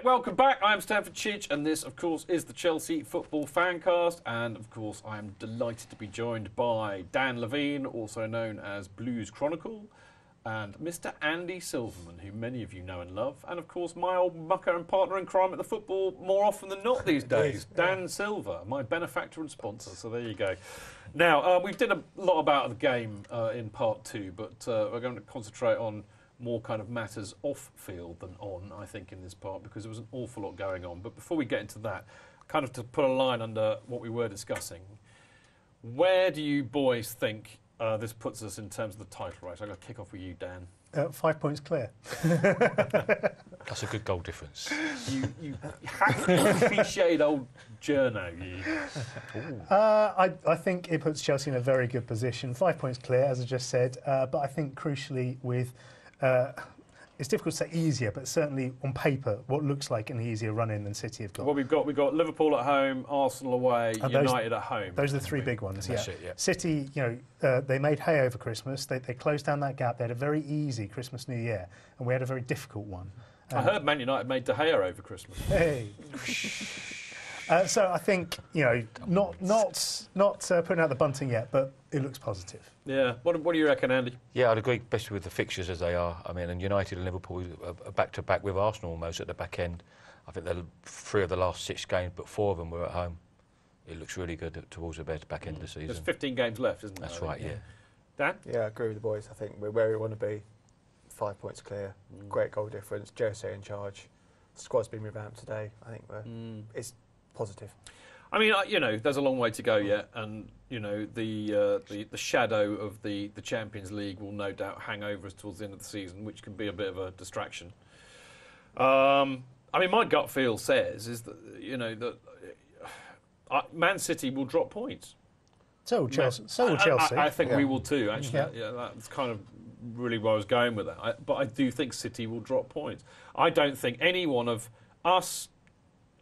Right, welcome back. I'm Stamford Chidge, and this, of course, is the Chelsea Football Fancast. And, of course, I'm delighted to be joined by Dan Levene, also known as Blues Chronicle, and Mr. Andy Silverman, who many of you know and love, and, of course, my old mucker and partner in crime at the football more often than not these days, Dan Silver, my benefactor and sponsor. So there you go. Now, we did a lot about the game in part 2, but we're going to concentrate on more kind of matters off-field than on, I think, in this part, because there was an awful lot going on. But before we get into that, kind of to put a line under what we were discussing, where do you boys think this puts us in terms of the title race? I'm going to kick off with you, Dan. 5 points clear. That's a good goal difference. You cliched old journo, you. I think it puts Chelsea in a very good position. 5 points clear, as I just said. But I think crucially with... it's difficult to say easier, but certainly on paper, what looks like an easier run-in than City have got. Well, we've got Liverpool at home, Arsenal away, United at home. Those are the three big ones. That's it, yeah. City, they made hay over Christmas. They closed down that gap. They had a very easy Christmas New Year, and we had a very difficult one. I heard Man United made De Gea over Christmas. Hey. So I think not putting out the bunting yet, but it looks positive. Yeah. What do you reckon, Andy? Yeah, I'd agree, especially with the fixtures as they are. I mean, and United and Liverpool are back to back with Arsenal almost at the back end. I think they're 3 of the last 6 games, but 4 of them were at home. It looks really good towards the back end of the season. There's 15 games left, isn't there? That's right. Yeah. Dan? Yeah, I agree with the boys. I think we're where we want to be. 5 points clear. Great goal difference. Jose in charge. Squad's been revamped today. I think it's positive. I mean, there's a long way to go yet, and the shadow of the Champions League will no doubt hang over us towards the end of the season, which can be a bit of a distraction. I mean, my gut feel says is that Man City will drop points. So will Chelsea. I think we will too. Actually, yeah, that's kind of really where I was going with that. But I do think City will drop points. I don't think any one of us,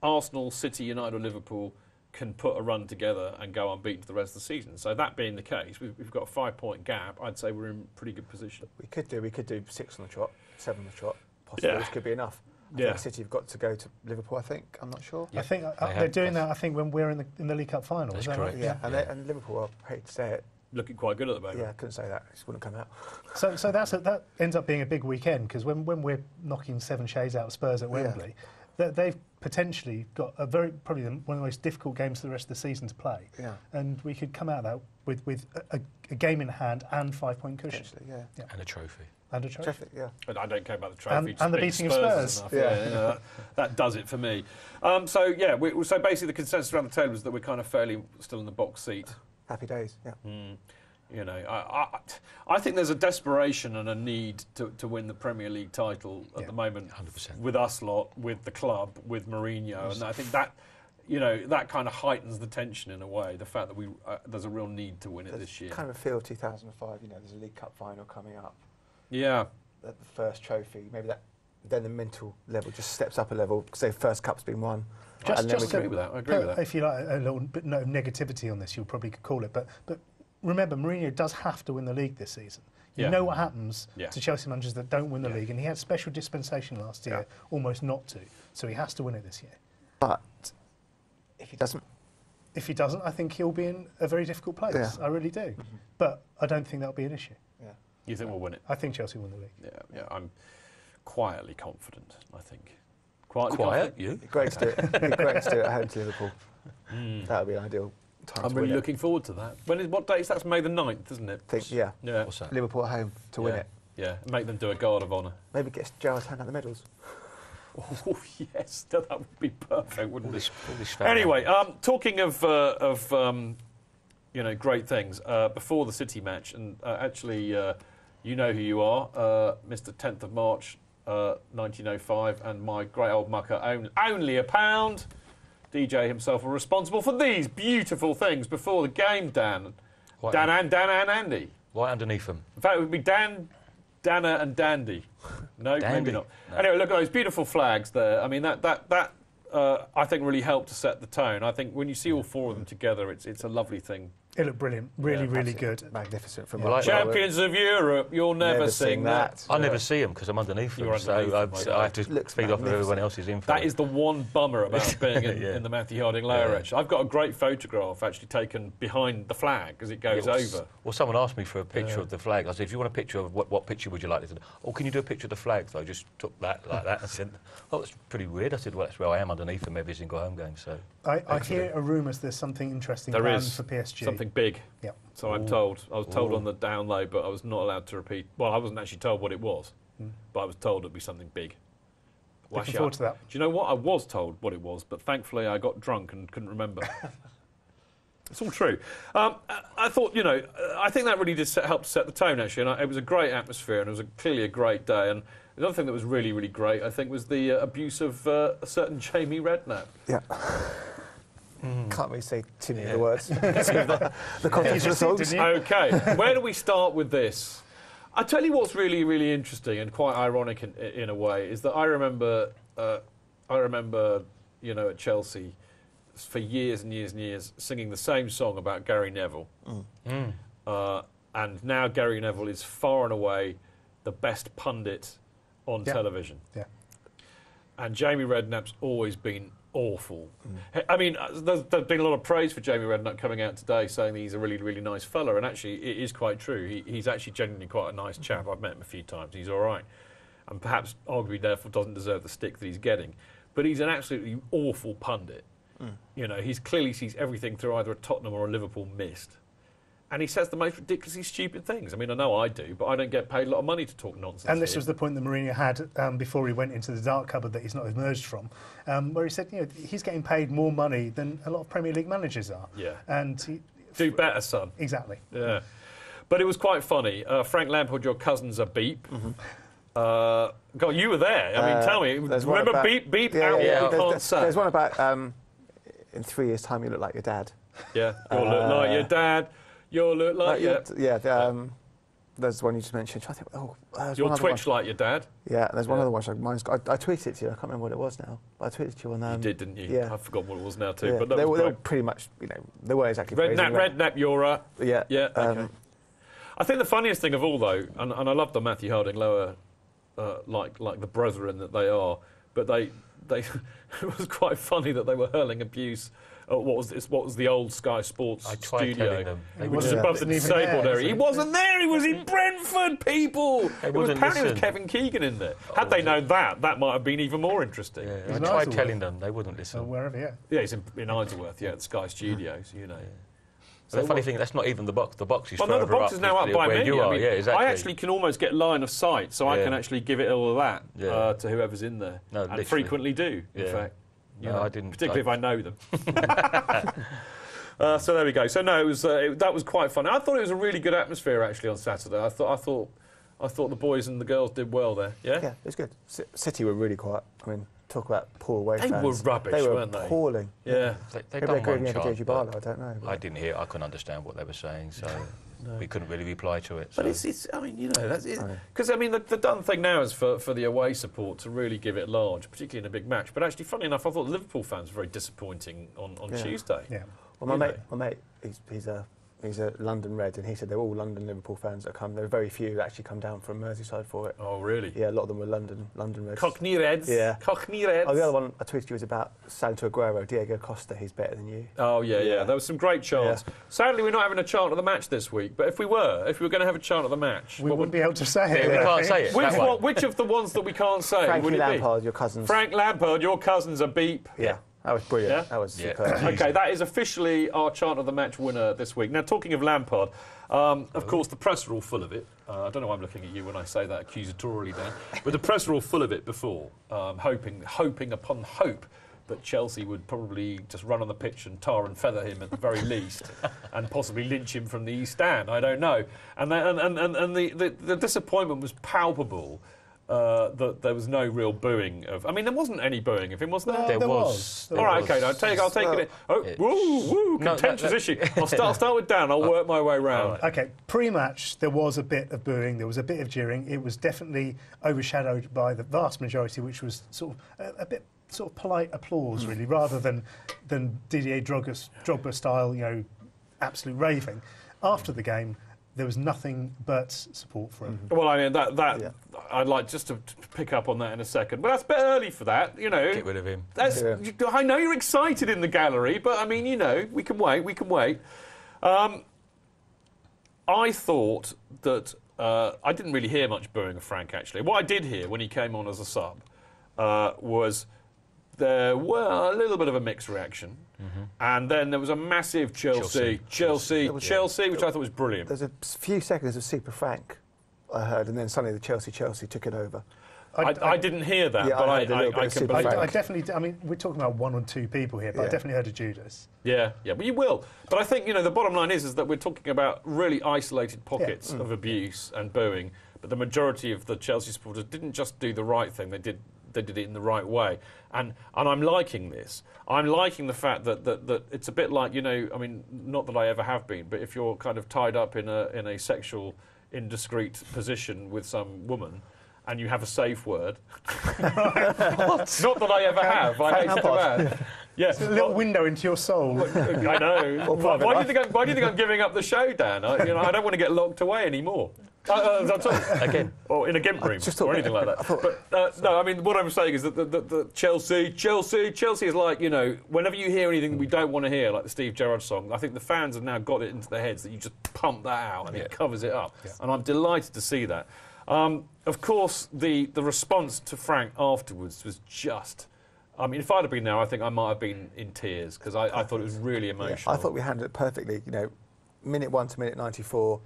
Arsenal, City, United or Liverpool can put a run together and go unbeaten for the rest of the season. So that being the case, we've got a 5-point gap. I'd say we're in pretty good position. We could do 6 on the trot, 7 on the trot. Possibly, which could be enough. I think City have got to go to Liverpool. I think I'm not sure. Yeah, I think they're doing that. I think when we're in the League Cup final. That's is that correct. Right? Yeah, and Liverpool, I hate to say it, looking quite good at the moment. Yeah, I couldn't say that. It just wouldn't come out. So that ends up being a big weekend, because when we're knocking 7 shades out of Spurs at Wembley, they've potentially got probably one of the most difficult games for the rest of the season to play. Yeah. And we could come out of that with a game in hand and 5-point cushion. Yeah. And a trophy. And a trophy. Yeah. But I don't care about the trophy. And the beating of Spurs. That does it for me. So basically the consensus around the table is that we're kind of fairly still in the box seat. Happy days, yeah. I think there's a desperation and a need to win the Premier League title at the moment. 100%. With us lot, with the club, with Mourinho, and I think that that kind of heightens the tension in a way. The fact that there's a real need to win it this year. Kind of feel 2005. There's a League Cup final coming up. Yeah. The first trophy, maybe then the mental level just steps up a level, because the first cup's been won. I agree with that. If you like a little bit of negativity on this, you probably could call it. But remember, Mourinho does have to win the league this season. You know what happens to Chelsea managers that don't win the league, and he had special dispensation last year, almost not to. So he has to win it this year. But if he doesn't, I think he'll be in a very difficult place. Yeah. I really do. Mm-hmm. But I don't think that'll be an issue. Yeah. You think we'll win it? I think Chelsea will win the league. Yeah. I'm quietly confident, I think. Quiet? You? Great to do it. Great to do it at home to Liverpool. That would be an ideal time. I'm really looking forward to that. What date is that? That's May the 9th, isn't it? Yeah. What's that? Liverpool at home to win it. Yeah, make them do a guard of honour. Maybe get Gerrard to hand out the medals. Oh yes, that would be perfect, wouldn't it? Anyway, talking of great things. Before the City match, and actually, you know who you are, Mr. 10th of March, 1905, and my great old mucker, only £1. DJ himself were responsible for these beautiful things before the game, Dan. Dan and Andy. Right underneath them. In fact, it would be Dan, Dana and Dandy. No, Dandy. maybe not. No. Anyway, look at those beautiful flags there. I mean, that I think, really helped to set the tone. I think when you see all four of them together, it's a lovely thing. It looked brilliant, really good. Magnificent. From Champions of Europe, you'll never sing that. I never see them because I'm underneath them, so I have to feed off of everyone else's info. That is the one bummer about being in the Matthew Harding Lower, actually. I've got a great photograph actually taken behind the flag as it goes over. Well, someone asked me for a picture of the flag. I said, if you want a picture of what picture would you like? They said, oh, can you do a picture of the flag? So I just took that like that and said, oh, that's pretty weird. I said, well, that's where I am underneath them every single home game. So I hear a rumour there's something interesting planned for PSG. Something big. Yeah. So I'm told. I was told on the down low, but I was not allowed to repeat. Well, I wasn't actually told what it was, but I was told it'd be something big. Looking forward to that. Do you know what? I was told what it was, but thankfully I got drunk and couldn't remember. It's all true. I thought, I think that really did help to set the tone, actually. And it was a great atmosphere, and it was clearly a great day. And another thing that was really, really great, I think, was the abuse of a certain Jamie Redknapp. Yeah. Can't really say too many of the words. the context of the songs. OK, where do we start with this? I'll tell you what's really, really interesting and quite ironic in a way is that I remember, at Chelsea for years and years and years singing the same song about Gary Neville. And now Gary Neville is far and away the best pundit on television. Yeah. And Jamie Redknapp's always been awful. I mean, there's been a lot of praise for Jamie Redknapp coming out today saying that he's a really, really nice fella, and actually it is quite true. He's actually genuinely quite a nice chap. I've met him a few times. He's all right. And perhaps arguably therefore doesn't deserve the stick that he's getting. But he's an absolutely awful pundit. He clearly sees everything through either a Tottenham or a Liverpool mist. And he says the most ridiculously stupid things. I mean, I know I do, but I don't get paid a lot of money to talk nonsense. And this was the point that Mourinho had before he went into the dark cupboard that he's not emerged from, where he said, he's getting paid more money than a lot of Premier League managers are. Yeah. And do better, son. Exactly. Yeah. But it was quite funny. Frank Lampard, your cousin's a beep. God, you were there. I mean, tell me. Remember about, beep out? Yeah. There's one about in 3 years' time you look like your dad. Yeah. You'll look like your dad. You'll look like your... Yeah, there's one you just mentioned. I think, you'll twitch like your dad. Yeah, there's one other one. I tweeted it to you. I can't remember what it was now. But I tweeted it to you on... you did, didn't you? Yeah. I've forgotten what it was now too. Yeah. But they were pretty much, they weren't exactly Redknapp, you're a... Yeah. Yeah, OK. I think the funniest thing of all, though, and I love the Matthew Harding Lower, like the brethren that they are, but they it was quite funny that they were hurling abuse. What was the old Sky Sports studio? Which is above the disabled area. He wasn't there. He was in Brentford, people. Apparently, it was Kevin Keegan in there. Had they known that might have been even more interesting. Yeah, I tried telling them, they wouldn't listen. Wherever, yeah. Yeah, he's in Isleworth, at the Sky Studios, So the funny thing, that's not even the box. The box is further up. The box is now up by me. You are, exactly. I actually can almost get line of sight, so I can actually give it all of that to whoever's in there. No, and frequently do, in fact. No, I didn't. Particularly if I know them. So there we go. So no, that was quite fun. I thought it was a really good atmosphere actually on Saturday. I thought the boys and the girls did well there. Yeah. Yeah, it was good. City were really quiet. I mean, talk about poor away fans. They were rubbish, weren't they? Appalling. Yeah. They don't mind I don't know. I didn't hear. I couldn't understand what they were saying, so. No. We couldn't really reply to it. So. But it's I mean, that's it. Because, I mean, the done thing now is for the away support to really give it large, particularly in a big match. But actually, funny enough, I thought Liverpool fans were very disappointing on Tuesday. Yeah. Well, my mate, he's a London Red, and he said they're all London Liverpool fans that come. There are very few that actually come down from Merseyside for it. Oh, really? Yeah, a lot of them were London Reds. Cockney Reds. Yeah. Cockney Reds. Oh, the other one I tweeted you was about Santo Aguero, Diego Costa. He's better than you. Oh, yeah. There was some great chants. Yeah. Sadly, we're not having a chant of the match this week. But if we were going to have a chant of the match, we wouldn't be able to say it. We can't say it. Which of the ones that we can't say Frank would it Lampard, be? your cousins. Frank Lampard, your cousins are beep. Yeah. That was brilliant. Yeah? That was superb. OK, that is officially our chant of the match winner this week. Now, talking of Lampard, of course, the press are all full of it. I don't know why I'm looking at you when I say that accusatorily, Dan. But the press are all full of it before, hoping upon hope that Chelsea would probably just run on the pitch and tar and feather him at the very least, and possibly lynch him from the East Stand. I don't know. And the disappointment was palpable. That there was no real booing of... I mean, there wasn't any booing of him, was there? There was. All right, OK, I'll take it. Contentious issue. I'll start with Dan. I'll work my way round. OK, pre-match, there was a bit of booing. There was a bit of jeering. It was definitely overshadowed by the vast majority, which was sort of a bit sort of polite applause, really, rather than Didier Drogba style, absolute raving. After the game, there was nothing but support for him. Well, I mean, I'd like just to pick up on that in a second. But that's a bit early for that, Get rid of him. I know you're excited in the gallery, but I mean, we can wait. I thought that I didn't really hear much booing of Frank, actually. What I did hear when he came on as a sub was there were a little bit of a mixed reaction. And then there was a massive Chelsea, which I thought was brilliant. There's a few seconds of Super Frank, I heard, and then suddenly the Chelsea took it over. I didn't hear that, but I can believe it. I definitely. I mean, we're talking about one or two people here, but I definitely heard of Judas. Yeah, but you will. But I think the bottom line is that we're talking about really isolated pockets of abuse and booing. But the majority of the Chelsea supporters didn't just do the right thing; they did it in the right way. And I'm liking this. I'm liking the fact that it's a bit like I mean, not that I ever have been, but if you're kind of tied up in a sexual indiscreet position with some woman, and you have a safe word. What? Not that I ever have. I hate to add. Yes, a little window into your soul. I know. Why do you think I'm giving up the show, Dan? I don't want to get locked away anymore. Again, or in a gimp room, or anything like that. But no, I mean, what I'm saying is that the Chelsea is like, whenever you hear anything we don't want to hear, like the Steve Gerrard song, I think the fans have now got it into their heads that you just pump that out and it covers it up. Yeah. And I'm delighted to see that. Of course, the response to Frank afterwards was just... I mean, if I'd have been there, I think I might have been in tears, because I thought it was really emotional. I thought we handled it perfectly. Minute 1 to minute 94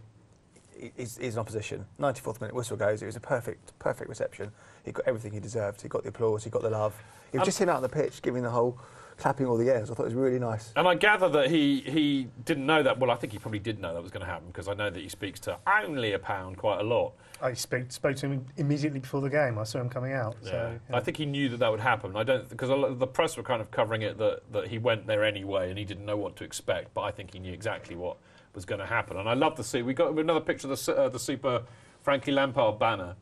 is in opposition. 94th minute whistle goes. It was a perfect reception. He got everything he deserved. He got the applause. He got the love. It was just him out on the pitch giving the whole... clapping all the airs. I thought it was really nice. And I gather that he didn't know that. Well, I think he probably did know that was going to happen, because I know that he speaks to only £1 quite a lot. I spoke to him immediately before the game. I saw him coming out. Yeah. So, I think he knew that would happen. Because the press were kind of covering it that he went there anyway and he didn't know what to expect. But I think he knew exactly what was going to happen. And I love to see. We got another picture of the Super Frankie Lampard banner.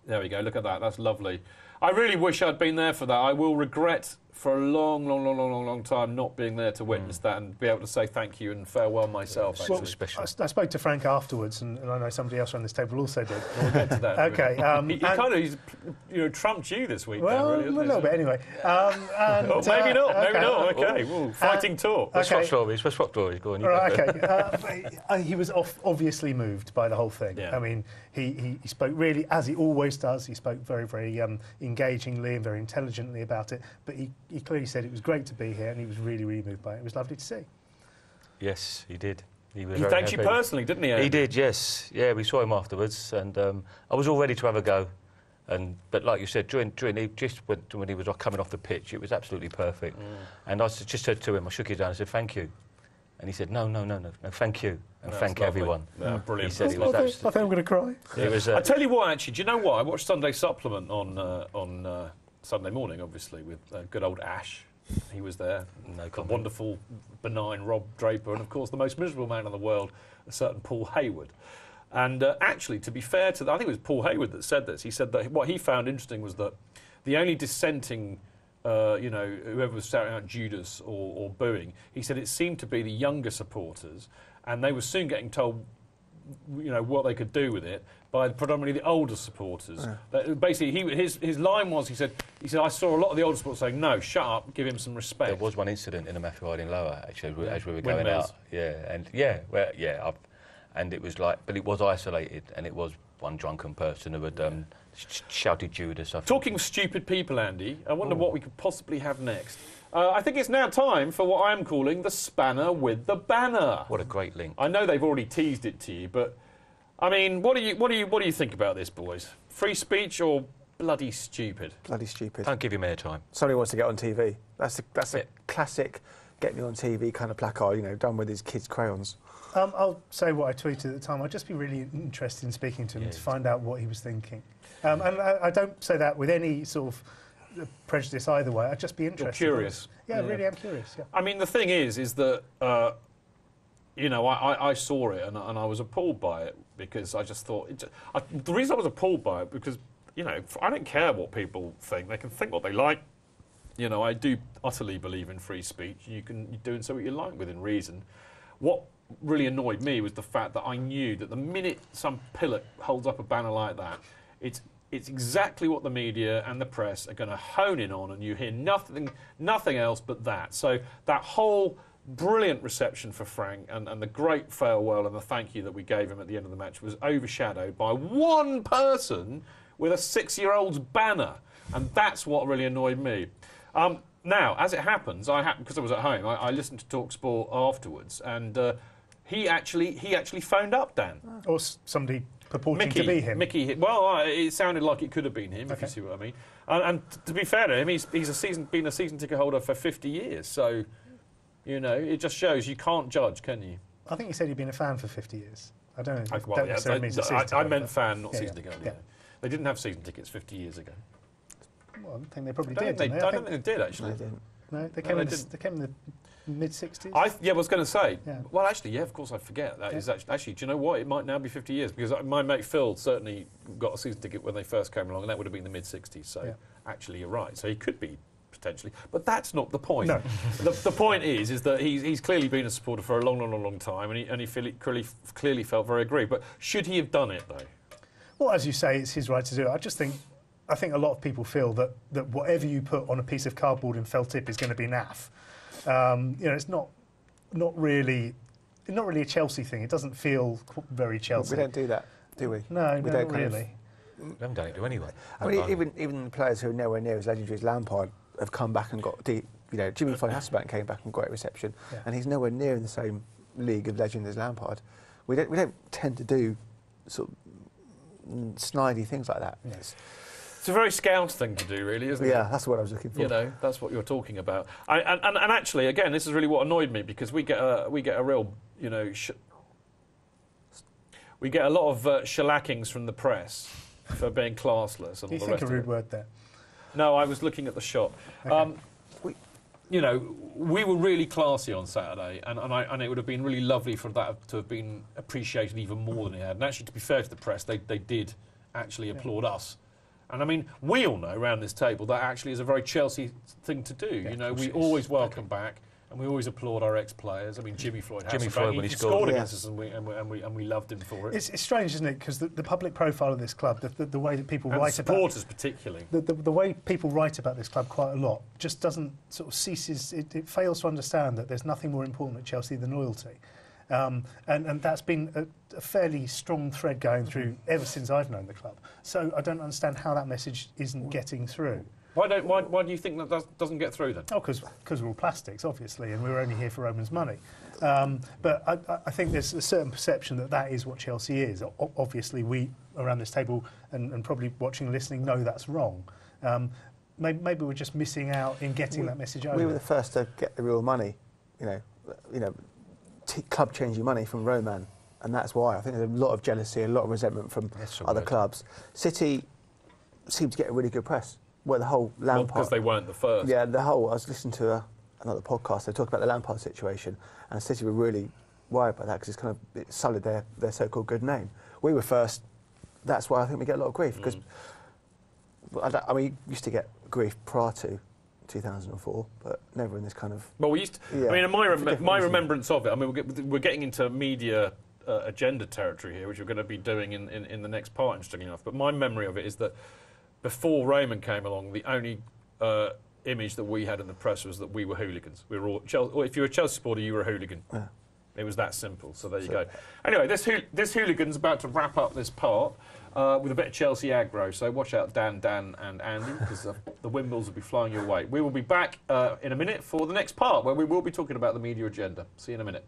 There we go. Look at that. That's lovely. I really wish I'd been there for that. I will regret for a long time not being there to witness that and be able to say thank you and farewell myself. Well, special. I spoke to Frank afterwards, and I know somebody else around this table also did. We'll get to that. Okay. He's trumped you this week. Well, Dan, really, a little bit anyway. Maybe not. Okay. Ooh, fighting talk. Let's swap stories. Go on. Right, okay. He was obviously moved by the whole thing. Yeah. I mean, he spoke really, as he always does. He spoke very, very engagingly and very intelligently about it. But he clearly said it was great to be here, and he was really, really moved by it. It was lovely to see. Yes, he did. He thanked you personally, didn't he? He did, yes. Yeah, we saw him afterwards, and I was all ready to have a go. But like you said, during when he was coming off the pitch, it was absolutely perfect. And I just said to him, I shook his hand and said, thank you. And he said, no, thank you. And thank everyone. Yeah, brilliant. He said it was I think I'm going to cry. It was, I tell you what, actually, do you know what? I watched Sunday Supplement on Sunday morning, obviously, with good old Ash. He was there. The wonderful, benign Rob Draper, and of course the most miserable man in the world, a certain Paul Hayward. And actually, to be fair to I think it was Paul Hayward that said this. He said that what he found interesting was that the only dissenting, whoever was shouting out Judas or booing, he said it seemed to be the younger supporters, and they were soon getting told, what they could do with it by predominantly the older supporters. Yeah. Basically, his line was, he said, I saw a lot of the older supporters saying, no, shut up, give him some respect. There was one incident in the Matthew Harding Lower, actually, as we were going out. And it was like, but it was isolated, and it was one drunken person who had shouted Judas. Talking of stupid people, Andy, I wonder what we could possibly have next. I think it's now time for what I'm calling the spanner with the banner. What a great link! I know they've already teased it to you, but I mean, what do you think about this, boys? Free speech or bloody stupid? Bloody stupid. Don't give him airtime. Somebody wants to get on TV. That's a classic get me on TV kind of placard, done with his kids' crayons. I'll say what I tweeted at the time. I'd just be really interested in speaking to him to find out what he was thinking. And I don't say that with any sort of prejudice either way. I'd just be interested. You're curious. Yeah, really am curious. Yeah. I mean, the thing is that, I saw it and I was appalled by it, because I just thought... the reason I was appalled by it, because, I don't care what people think. They can think what they like. You know, I do utterly believe in free speech. You can do and say what you like within reason. What really annoyed me was the fact that I knew that the minute some pillock holds up a banner like that, it's exactly what the media and the press are going to hone in on, and you hear nothing else but that. So that whole brilliant reception for Frank and the great farewell and the thank you that we gave him at the end of the match was overshadowed by one person with a 6-year-old's banner, and that's what really annoyed me. Now, as it happens, because I was at home, I listened to TalkSport afterwards, and he actually phoned up Dan. Or somebody purporting to be him. Mickey, well, it sounded like it could have been him, if you see what I mean. And to be fair to him, he's been a season ticket holder for 50 years, so, you know, it just shows you can't judge, can you? I think you said you'd been a fan for 50 years. I don't know. I meant fan, not season ticket holder. Yeah. They didn't have season tickets 50 years ago. Well, I think they probably did. didn't they? I don't think they did, actually. No, they didn't. No, they came in the mid-60s? I was going to say. Yeah. Well, actually, yeah, of course I forget. That is actually, do you know what? It might now be 50 years, because my mate Phil certainly got a season ticket when they first came along, and that would have been the mid-60s. So actually, you're right. So he could be potentially. But that's not the point. No. the point is that he's clearly been a supporter for a long time, and he clearly felt very aggrieved. But should he have done it, though? Well, as you say, it's his right to do it. I think a lot of people feel that whatever you put on a piece of cardboard in felt tip is going to be naff. You know, it's not really a Chelsea thing. It doesn't feel very Chelsea. We don't do that, do we? No, we don't really. We haven't done it to anyone. I mean, even the players who are nowhere near as legendary as Lampard have come back and got deep. You know, Jimmy Floyd Hasselbank came back and got a reception, and he's nowhere near in the same league of legend as Lampard. We don't tend to do sort of snidey things like that. Yes. It's a very Scouse thing to do, really, isn't it? Yeah, that's what I was looking for. You know, that's what you're talking about. And actually, again, this is really what annoyed me, because we get a real, you know, we get a lot of shellackings from the press for being classless and all the rest of it. You think a rude word there? No, I was looking at the shot. Okay. You know, we were really classy on Saturday, and it would have been really lovely for that to have been appreciated even more than it had. And actually, to be fair to the press, they did actually applaud us. And I mean, we all know around this table that actually is a very Chelsea thing to do. Yeah, you know, we always welcome back, and we always applaud our ex-players. I mean, Jimmy Floyd when he scored against us, and we loved him for it. It's strange, isn't it? Because the public profile of this club, the way that people write about supporters particularly, the way people write about this club quite a lot, just doesn't sort of ceases. It fails to understand that there's nothing more important at Chelsea than loyalty. And that's been a fairly strong thread going through ever since I've known the club. So I don't understand how that message isn't getting through. Why do you think that doesn't get through then? Oh, because we're all plastics, obviously, and we're only here for Roman's money. But I think there's a certain perception that is what Chelsea is. Obviously, we around this table and probably watching and listening know that's wrong. Maybe we're just missing out in getting that message over. We were the first to get the real money, you know, club changing money from Roman, and that's why I think there's a lot of jealousy, a lot of resentment from other clubs. City seem to get a really good press. Well, the whole Lampard, because they weren't the first. Yeah, I was listening to another podcast. They talked about the Lampard situation, and City were really worried about that because it sullied their so-called good name. We were first. That's why I think we get a lot of grief because I mean, we used to get grief prior to 2004, but never in this kind of. Well, we used to. Yeah, I mean, in my remembrance of it. I mean, we're getting into media agenda territory here, which we're going to be doing in the next part, interestingly enough. But my memory of it is that before Roman came along, the only image that we had in the press was that we were hooligans. We were all if you were a Chelsea supporter, you were a hooligan. Yeah. It was that simple. So there you go. Anyway, this hooligan's about to wrap up this part with a bit of Chelsea aggro. So watch out, Dan, and Andy, because the windmills will be flying your way. We will be back in a minute for the next part, where we will be talking about the media agenda. See you in a minute.